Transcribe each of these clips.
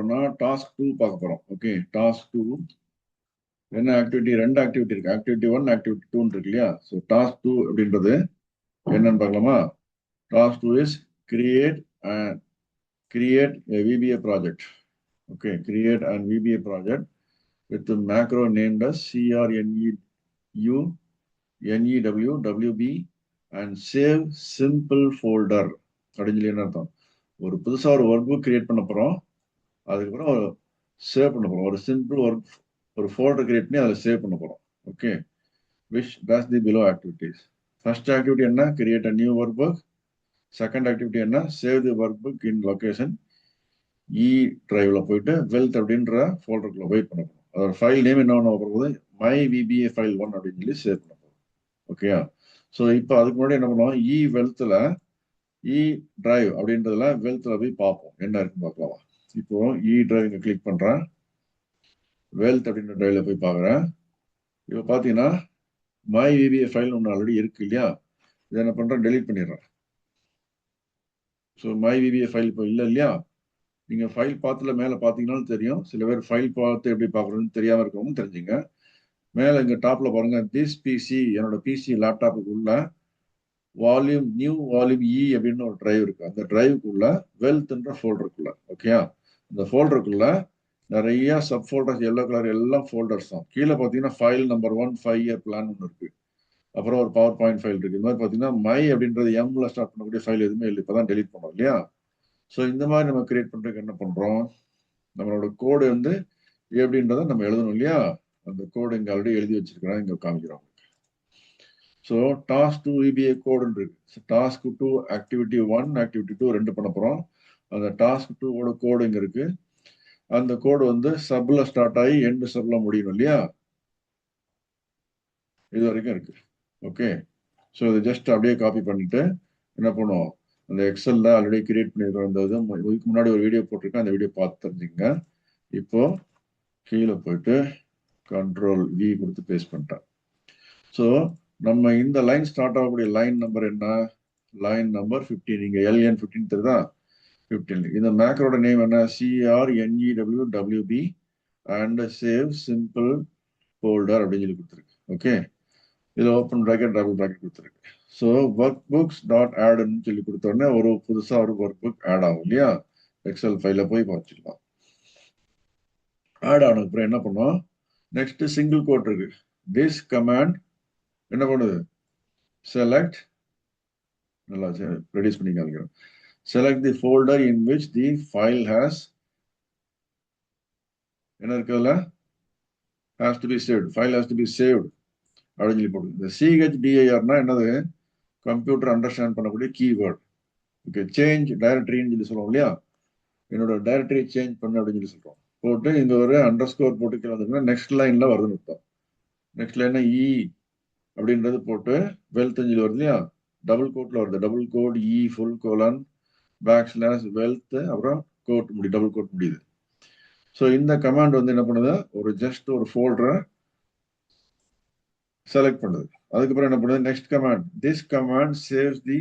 போறோம்னா டாஸ்க் 2 பார்க்க போறோம். ஓகே, டாஸ்க் 2 என்ன ஆக்டிவிட்டி? 2 ஆக்டிவிட்டி இருக்கு. ஆக்டிவிட்டி 1, ஆக்டிவிட்டி 2 இருக்கு இல்லையா? ஸோ டாஸ்க் 2 அப்படின்றது என்னன்னு பார்க்கலாமா? Task 2 is create a VBA project. Okay, create an VBA project with the macro named as CRNEU NEWWB and save simple folder. அப்படின்னு சொல்லி என்ன அர்த்தம்? ஒரு புதுசா ஒரு ஒர்க் புக் கிரியேட் பண்ண போறோம். அதுக்கப்புறம் சேவ் பண்ண போறோம். ஒரு சிம்பிள் ஒர்க் ஒரு ஃபோல்டர் கிரியேட் பண்ணி அதில் சேவ் பண்ண போறோம். Okay, which does the below activities. First activity என்ன? Create a new workbook. Second activity என்ன? Save the workbook in location E driveல போயிட்டு wealth அப்படின்ற ஃபோல்டருக்குள்ள வெயிட் பண்ண போறோம். அதோட ஃபைல் நேம் என்ன பண்ண போறது? my VBA file 1 அப்படின்னு சொல்லி சேவ் பண்ண போறோம். ஓகேயா? ஸோ இப்போ அதுக்கு முன்னாடி என்ன பண்ணுவோம்? இ வெல்த்ல இ டிரைவ் அப்படின்றதுல வெல்த்ல போய் பார்ப்போம் என்ன இருக்குன்னு பார்க்கலாம். இப்போ இ டிரைவ் கிளிக் பண்றேன். வெல்த் அப்படின்ற டிரைவ்ல போய் பார்க்குறேன். இப்போ பார்த்தீங்கன்னா மை விபிஏ ஃபைல் ஒன்று ஆல்ரெடி இருக்கு இல்லையா? இதை என்ன பண்றேன்? டெலீட் பண்ணிடுறேன். ஸோ மை விபிஏ ஃபைல் இப்போ இல்லை இல்லையா? நீங்க ஃபைல் பார்த்துல மேலே பார்த்தீங்கன்னாலும் தெரியும். சில பேர் ஃபைல் பார்த்து எப்படி பார்க்கறதுன்னு தெரியாம இருக்கவங்க தெரிஞ்சுங்க. மேலே இங்க டாப்ல பாருங்க, திஸ் பிசி என்னோட பிசி லேப்டாப்புக்கு உள்ள வால்யூம் நியூ வால்யூம் இ அப்படின்னு ஒரு டிரைவ் இருக்கு. அந்த டிரைவுக்குள்ள வெல்த்ன்ற ஃபோல்டருக்குள்ள. ஓகேயா? இந்த ஃபோல்டருக்குள்ள நிறைய சப் ஃபோல்டர்ஸ், எல்லோ கலர் எல்லாம் ஃபோல்டர்ஸ் தான். கீழே பார்த்தீங்கன்னா ஃபைல் நம்பர் 1 5 இயர் பிளான் ஒன்று இருக்கு. அப்புறம் ஒரு பவர் பாயிண்ட் ஃபைல் இருக்கு. இந்த மாதிரி பார்த்தீங்கன்னா மை அப்படின்றது எம்ல ஸ்டார்ட் பண்ணக்கூடிய ஃபைல் எதுவுமே இல்லை. இப்போதான் டெலிட் பண்ணோம் இல்லையா? ஸோ இந்த மாதிரி நம்ம கிரியேட் பண்றதுக்கு என்ன பண்றோம்? நம்மளோட கோடு வந்து எப்படின்றத நம்ம எழுதணும் இல்லையா? அந்த கோடு இங்க ஆல்ரெடி எழுதி வச்சிருக்கிறேன், இங்க காமிக்கிறோம். ஸோ டாஸ்க் 2 VBA கோடுன்னு இருக்கு. டாஸ்க் 2 ஆக்டிவிட்டி 1 ஆக்டிவிட்டி 2 ரெண்டு பண்ண போறோம். அந்த டாஸ்க் 2 ஓட கோடு இங்க இருக்கு. அந்த கோடு வந்து சப்ல ஸ்டார்ட் ஆகி எண்ட் சப்ல முடியணும் இல்லையா? இது வரைக்கும் இருக்கு. ஓகே, ஸோ இதை ஜஸ்ட் அப்படியே காப்பி பண்ணிட்டு என்ன பண்ணுவோம்? அந்த எக்ஸல்ல ஆல்ரெடி கிரியேட் பண்ணிருக்கோம். இந்த இதுக்கு முன்னாடி ஒரு வீடியோ போட்டிருக்கேன், அந்த வீடியோ பார்த்து தெரிஞ்சுங்க. இப்போ கீழே போயிட்டு கண்ட்ரோல் வி கொடுத்து பேஸ்ட் பண்ணிட்டேன். ஸோ நம்ம இந்த லைன் ஸ்டார்ட் ஆகக்கூடிய லைன் நம்பர் என்ன? Line number 15. நீங்க LN 15 தெரியுதா? 15. இந்த மேக்கரோட நேம் என்ன? CRNEWWB and save simple folder அப்படின்னு சொல்லி கொடுத்துருக்கு. ஓகே, இதுல ஓப்பன் பிராக்கெட் டபுள் பிராக்கெட் கொடுத்துருக்கு. ஸோ ஒர்க் புக்ஸ் டாட் ஆட்னு சொல்லி கொடுத்த உடனே ஒரு புதுசா ஒரு ஒர்க் புக் ஆட் ஆகும் இல்லையா? எக்ஸல் ஃபைல போய் பார்த்துக்கலாம். ஆட் ஆனதுக்கு அப்புறம் என்ன பண்ணுவோம்? நெக்ஸ்ட் சிங்கிள் கோட் இருக்கு. திஸ் கமாண்ட் என்ன பண்ணுது? செலக்ட், நல்லா ரெடியூஸ் பண்ணி காமிக்கிறோம். Select the folder in which the file has என்ன இருக்குதுல? Has to be saved. File has to be saved அப்படின்னு சொல்லி போடுது. இந்த CHDIRனா என்னது? கம்ப்யூட்டர் அண்டர்ஸ்டாண்ட் பண்ணக்கூடிய கீவேர்ட். ஓகே, சேஞ்ச் டைரக்டரின்னு சொல்லி சொல்லுவோம் இல்லையா? என்னோட டைரக்டரி சேஞ்ச் பண்ணு அப்படின்னு சொல்லி சொல்றோம். போட்டு இங்க ஒரு அண்டர்ஸ்கோர் போட்டு கீழே வந்துருக்கோம். நெக்ஸ்ட் லைன்ல வருதுன்னு அர்த்தம். நெக்ஸ்ட் லைன் இ அப்படின்றது போட்டு வெல்த் சொல்லி வருது இல்லையா? டபுள் கோட்ல வருது. Double quote E full colon back slash wealth அப்புறம் கோட் டபுள் கோட் முடியுது. ஸோ இந்த கமாண்ட் வந்து என்ன பண்ணுது? ஒரு ஜஸ்ட் ஒரு ஃபோல்டரை செலக்ட் பண்ணுது. அதுக்கப்புறம் என்ன பண்ணுது? Next command, this command saves the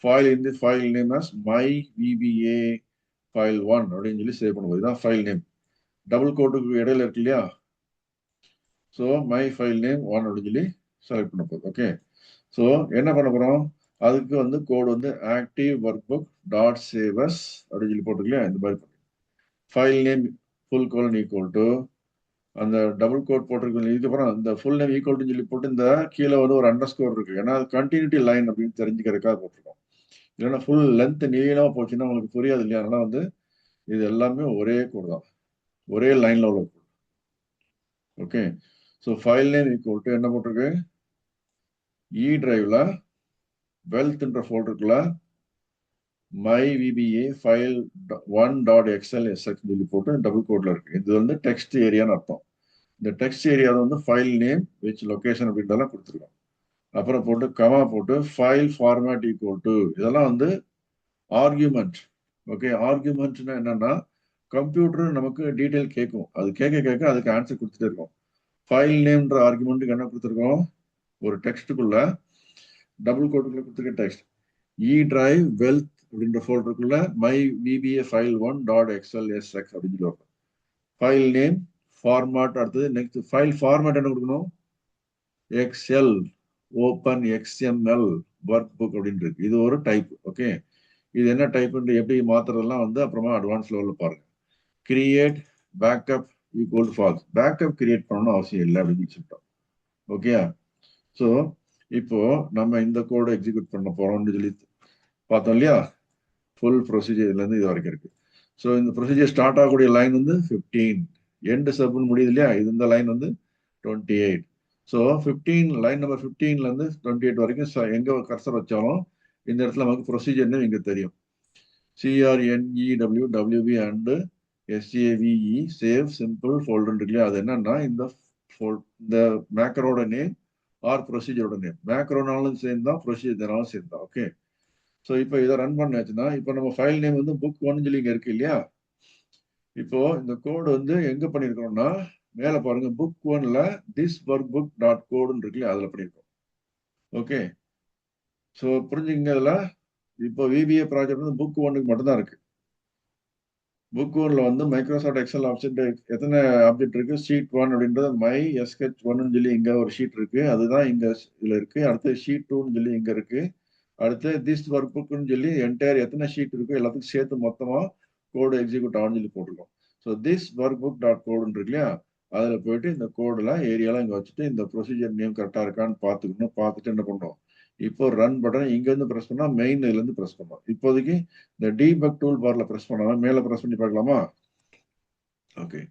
file in the file name as my VBA file 1 அப்படின்னு சொல்லி சேவ் பண்ணுவோம். இதுதான் ஃபைல் நேம். டபுள் கோட்டுக்கு இடையில இருக்கு இல்லையா? ஸோ மை ஃபைல் நேம் 1 அப்படின்னு சொல்லி செலக்ட் பண்ண போகுது. ஓகே, ஸோ என்ன பண்ண போறோம்? அதுக்கு வந்து கோடு வந்து ஆக்டிவ் ஒர்க் புக் டாட் சேவஸ் அப்படின்னு சொல்லி போட்டுக்கலையா? இந்த மாதிரி file name full colon equal to அந்த டபுள் கோட் போட்டிருக்கு. இதுக்கப்புறம் இந்த ஃபுல் நேம் ஈக்குவல் டு சொல்லி போட்டு இந்த கீழே வந்து ஒரு அண்டர் ஸ்கோர் இருக்கு. ஏன்னா கண்டினியூட்டி லைன் அப்படின்னு தெரிஞ்சுக்கிறதுக்காக போட்டிருக்கோம். இல்லைன்னா ஃபுல் லென்த் நீளமா போச்சுன்னா உங்களுக்கு புரியாது இல்லையா? அதனால வந்து இது எல்லாமே ஒரே கோடு தான், ஒரே லைன்ல உள்ள code. Okay, so file name equal to என்ன போட்டிருக்கு? இ டிரைவ்ல வெல்த்ன்ற ஃபோல்டருக்குள்ள மை விபிஏ ஃபைல் 1.xlsx சொல்லி போட்டு டபுள் கோட்ல இருக்கு. இது வந்து டெக்ஸ்ட் ஏரியான்னு அர்த்தம். இந்த டெக்ஸ்ட் ஏரியா வந்து ஃபைல் நேம் விச் லொகேஷன் அப்படின்றதெல்லாம் கொடுத்துருக்கோம். அப்புறம் போட்டு கமா போட்டு ஃபைல் ஃபார்மேட் ஈக்குவல் டு இதெல்லாம் வந்து ஆர்கியூமெண்ட். ஓகே, ஆர்கியூமெண்ட்னா என்னன்னா கம்ப்யூட்டர் நமக்கு டீடைல் கேட்கும். அது கேட்க கேட்க அதுக்கு ஆன்சர் கொடுத்துட்டே இருக்கும். ஃபைல் நேம்ன்ற ஆர்குமெண்ட்டுக்கு என்ன கொடுத்துருக்கோம்? ஒரு டெக்ஸ்ட்டுக்குள்ள டபுள் கோட்டுக்குள்ள கொடுத்துருக்க டெக்ஸ்ட் இ டிரைவ் வெல்த் அப்படின்ற ஃபோல்டருக்குள்ள மை விபிஏ ஃபைல் 1.xlsx அப்படின்னு சொல்லி வரும். ஃபைல் நேம், ஃபார்மேட், அடுத்தது நெக்ஸ்ட் ஃபைல் ஃபார்மேட் என்ன கொடுக்கணும்? XL, open XML work book அப்படின்னு இருக்கு. இது ஒரு டைப். ஓகே, இது என்ன டைப்னு எப்படி மாத்துறதெல்லாம் வந்து அப்புறமா அட்வான்ஸ் லெவலில் பாருங்க. Create backup equal to false. Backup create பண்ணணும்னு அவசியம் இல்லை அப்படின்னு சொல்லிட்டோம். ஓகே, ஸோ இப்போ நம்ம இந்த கோடை எக்ஸிக்யூட் பண்ண போறோம்னு சொல்லி பார்த்தோம் இல்லையா? ஃபுல் ப்ரொசீஜர்லேருந்து இது வரைக்கும் இருக்கு. ஸோ இந்த ப்ரொசீஜர் ஸ்டார்ட் ஆகக்கூடிய லைன் வந்து 15, எண்டு சப்னு முடியுது இல்லையா? இது இந்த லைன் வந்து 28. ஸோ 15, லைன் நம்பர் 15லேருந்து 28 வரைக்கும் எங்கே கர்சர் வச்சாலும் இந்த இடத்துல நமக்கு ப்ரொசீஜர்னு இங்கே தெரியும். CRNEWWB and SAVE save simple folder இருக்கு இல்லையா? அது என்னன்னா இந்த மேக்கரோட நேம் ஆர் ப்ரொசீஜரோட நேம். மேக்ரோனாலும் சேர்ந்தா, ப்ரொசீஜர்னாலும் சேர்ந்தா. ஓகே, ஸோ இப்போ இதை ரன் பண்ணாச்சுன்னா இப்போ நம்ம ஃபைல் நேம் வந்து புக் 1 சொல்லி இங்கே இருக்கு இல்லையா? இப்போ இந்த கோடு வந்து எங்க பண்ணிருக்கோம்னா மேல பாருங்க, புக் 1ல திஸ் ஒர்க் புக் டாட் கோடுன்னு இருக்கு, அதுல பண்ணிருக்கோம். ஓகே, ஸோ புரிஞ்சுங்க. இதுல இப்போ விபிஏ ப்ராஜெக்ட் வந்து புக் 1க்கு மட்டும்தான் இருக்கு. புக் 1ல வந்து மைக்ரோசாஃப்ட் எக்ஸல் ஆப்ஜெக்ட் எத்தனை ஆப்ஜெக்ட் இருக்கு? ஷீட் 1 அப்படின்றது மை SH1 சொல்லி இங்க ஒரு ஷீட் இருக்கு, அதுதான் இங்க இதுல இருக்கு. அடுத்து ஷீட் 2ன்னு சொல்லி இங்க இருக்கு. அடுத்து திஸ் ஒர்க் புக்னு சொல்லி என்டையர் எத்தனை ஷீட் இருக்கோ எல்லாத்துக்கும் சேர்த்து மொத்தமா கோடு எக்ஸிக்யூட் ஆகும்னு சொல்லி போட்டுருக்கோம். So this workbook dot கோடுன்னு இருக்கு இல்லையா? அதுல போயிட்டு இந்த கோடெல்லாம் ஏரியாலாம் இங்க வச்சுட்டு இந்த ப்ரொசீஜர் நேம் கரெக்டா இருக்கான்னு பார்த்துக்கணும். பார்த்துட்டு என்ன பண்றோம்? இப்போ ரன் பட்டன் இங்க இருந்து பிரஸ் பண்ணா மெயின் இதுல இருந்து பிரஸ் பண்ணோம். இப்போதைக்கு இந்த டீபக் டூல் பார்ல பிரஸ் பண்ணாம மேல பிரஸ் பண்ணி பார்க்கலாமா? ஓகே,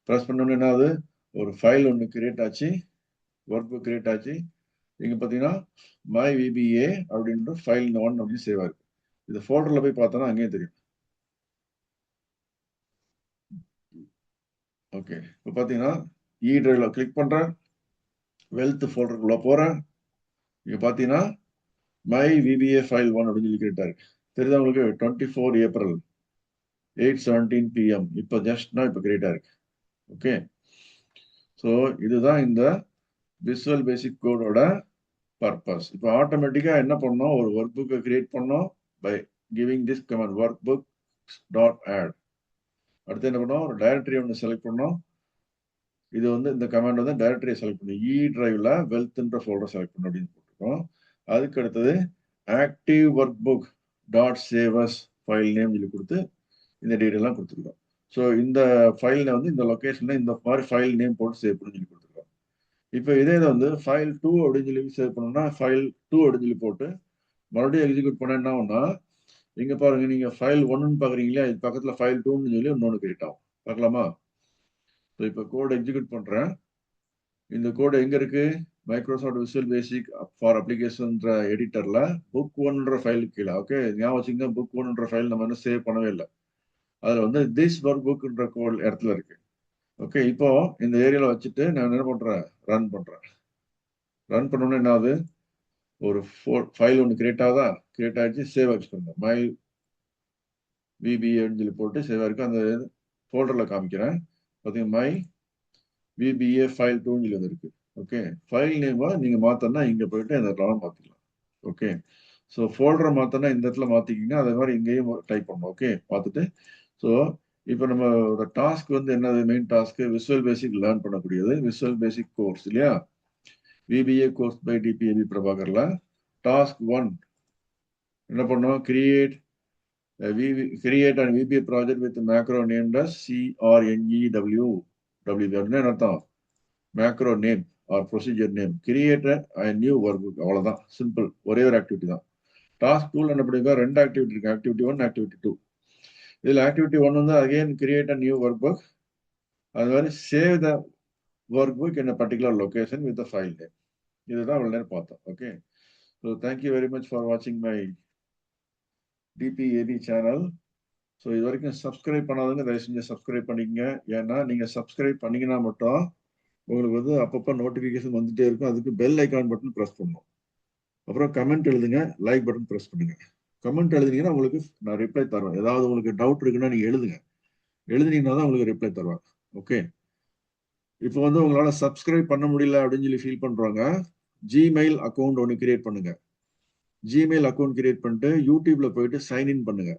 பிரஸ் பண்ணோன்னு என்ன ஆகுது? ஒரு ஃபைல் ஒன்று கிரியேட் ஆச்சு, ஒர்க் புக் கிரியேட் ஆச்சு. இங்க பாத்தீங்கன்னா மை விபிஏ அப்படின்ற ஃபைல் 1 அப்படின்னு சேவ் ஆயிருக்கு. இது ஃபோல்டர்ல போய் பார்த்தோம்னா அங்கேயே தெரியும். ஓகே, இப்போ பாத்தீங்கன்னா இ டிரைவ்ல கிளிக் பண்றேன், வெல்த் ஃபோல்டருக்குள்ள போறேன். இங்க பாத்தீங்கன்னா மை விபிஏ ஃபைல் 1 அப்படின்னு சொல்லி கிரியேட் ஆயிருக்கு. தெரியுதா உங்களுக்கு? 24 ஏப்ரல் 8:17 PM இப்போ ஜஸ்ட்னா இப்போ கிரியேட் ஆயிருக்கு. ஓகே, ஸோ இதுதான் இந்த விசுவல் பேசிக் கோடோட பர்பஸ். இப்போ ஆட்டோமேட்டிக்கா என்ன பண்ணோம்? ஒரு ஒர்க் புக்கை கிரியேட் பண்ணோம் by giving this command workbook dot add. அடுத்து என்ன பண்ணோம்? ஒரு டைரக்டரி ஒன்று செலக்ட் பண்ணோம். இது வந்து இந்த கமாண்ட் வந்து டைரக்டரியை செலக்ட் பண்ணி இ டிரைவ்ல வெல்த்ன்ற ஃபோல்டர் செலக்ட் பண்ணணும் அப்படின்னு போட்டுருக்கோம். அதுக்கு அடுத்தது active workbook dot save as file name சொல்லி கொடுத்து இந்த டீட்டெயிலாம் கொடுத்துருக்கோம். ஸோ இந்த ஃபைலில் வந்து இந்த லொக்கேஷனில் இந்த மாதிரி ஃபைல் நேம் போட்டு சேவ் பண்ணி சொல்லி கொடுத்துருக்கோம். இப்போ இதே வந்து ஃபைல் 2 அப்படின்னு சொல்லி சேவ் பண்ணோம்னா ஃபைல் 2 அப்படின்னு சொல்லி போட்டு மறுபடியும் எக்ஸிக்யூட் பண்ண என்ன ஆகும்னா, இங்க பாருங்க, நீங்க ஃபைல் 1ன்னு பாக்குறீங்களா? இது பக்கத்துல ஃபைல் 2ன்னு சொல்லி இன்னொன்று கிரியேட் ஆகும். பார்க்கலாமா? இப்போ கோட் எக்ஸிக்யூட் பண்றேன். இந்த கோடு எங்க இருக்கு? மைக்ரோசாஃப்ட் விசுவல் பேசிக் ஃபார் அப்ளிகேஷன்ன்ற எடிட்டர்ல புக் 1ன்ற ஃபைலுக்கு கீழே. ஓகே, ஞாபகம் வச்சுங்க, புக் 1ன்ற ஃபைல் நம்ம இன்னும் சேவ் பண்ணவே இல்லை. அதுல வந்து திஸ் ஒர்க் புக்ன்ற கோட் இடத்துல இருக்கு. ஓகே, இப்போ இந்த ஏரியால வச்சுட்டு நான் என்ன பண்றேன்? ரன் பண்றேன். ரன் பண்ணோன்னு என்ன ஆகுது? ஒரு ஃபைல் ஒன்று கிரியேட் ஆகுதா? கிரியேட் ஆயிடுச்சு, சேவ் வச்சுக்கோங்க. மை விபிஏன்னு சொல்லி போட்டு சேவ் ஆயிருக்கு. அந்த ஃபோல்டர்ல காமிக்கிறேன். பார்த்தீங்கன்னா மை விபிஏ ஃபைல் 2ன்னு சொல்லி வந்துருக்கு. ஓகே, ஃபைல் நேமா நீங்க மாத்தனா இங்க போயிட்டு அந்த இடத்துல மாத்திக்கலாம். ஓகே, ஸோ ஃபோல்டரை மாத்தனா இந்த இடத்துல மாத்திக்கிங்க. அதே மாதிரி இங்கேயும் டைப் பண்ணணும். ஓகே, பார்த்துட்டு ஸோ இப்போ நம்ம டாஸ்க் வந்து என்னது? மெயின் டாஸ்க் விசுவல் பேசிக் லேர்ன் பண்ணக்கூடியது விசுவல் பேசிக் கோர்ஸ் இல்லையா? விபிஏ கோர்ஸ் பை டிபிஏபி பிரபாகர்ல டாஸ்க் 1 என்ன பண்ணோம்? Create an VBA project with macro named as CRNEWWB. அப்படின்னு அர்த்தம்? Macro name or procedure name. Create a new workbook. அவ்வளவுதான், சிம்பிள். ஒரே ஒரு ஆக்டிவிட்டி தான். டாஸ்க் 2 என்ன பண்ணுங்க? 2 ஆக்டிவிட்டி இருக்கு, ஆக்டிவிட்டி 1, ஆக்டிவிட்டி 2. இதுல ஆக்டிவிட்டி 1 வந்து again create a new work book. அது மாதிரி save the work book in a particular location with the file name. இதுதான் இவ்வளவு நேரம் பார்த்தோம். Okay, so thank you very much for வாட்சிங் மை டிபிஏபி சேனல். ஸோ இது வரைக்கும் சப்ஸ்கிரைப் பண்ணாதவங்க தயவு செஞ்சு சப்ஸ்கிரைப் பண்ணிக்கங்க. ஏன்னா நீங்கள் சப்ஸ்கிரைப் பண்ணீங்கன்னா மட்டும் உங்களுக்கு வந்து அப்பப்போ நோட்டிஃபிகேஷன் வந்துட்டே இருக்கும். அதுக்கு பெல் ஐக்கான் பட்டன் ப்ரெஸ் பண்ணணும். அப்புறம் கமெண்ட் எழுதுங்க, லைக் பட்டன் ப்ரெஸ் பண்ணுங்க. கமெண்ட் எழுதுனீங்கன்னா உங்களுக்கு நான் ரிப்ளை தருவேன். ஏதாவது உங்களுக்கு டவுட் இருக்குன்னா நீங்கள் எழுதுங்க. எழுதுனீங்கன்னா தான் உங்களுக்கு ரிப்ளை தருவேன். ஓகே, இப்போ வந்து உங்களால் சப்ஸ்கிரைப் பண்ண முடியல அப்படின்னு சொல்லி ஃபீல் பண்ணுறவங்க ஜிமெயில் அக்கௌண்ட் ஒன்று கிரியேட் பண்ணுங்க. ஜிமெயில் அக்கௌண்ட் கிரியேட் பண்ணிட்டு யூடியூப்ல போயிட்டு சைன்இன் பண்ணுங்க.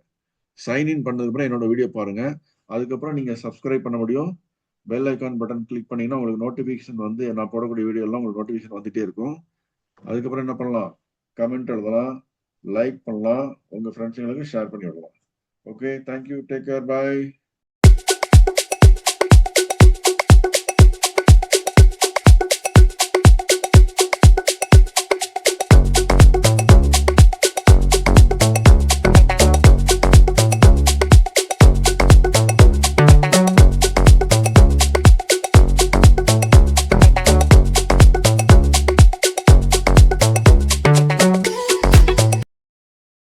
சைன்இன் பண்ணதுக்கு அப்புறம் என்னோட வீடியோ பாருங்க. அதுக்கப்புறம் நீங்க சப்ஸ்கிரைப் பண்ண முடியும். பெல் ஐக்கான் பட்டன் கிளிக் பண்ணீங்கன்னா உங்களுக்கு நோட்டிபிகேஷன் வந்து நான் போடக்கூடிய வீடியோ எல்லாம் உங்களுக்கு நோட்டிபிகேஷன் வந்துட்டே இருக்கும். அதுக்கப்புறம் என்ன பண்ணலாம்? கமெண்ட் எழுதலாம், லைக் பண்ணலாம், உங்க ஃப்ரெண்ட்ஸுங்களுக்கு ஷேர் பண்ணி விடலாம். ஓகே, தேங்க்யூ, டேக் கேர், பாய்.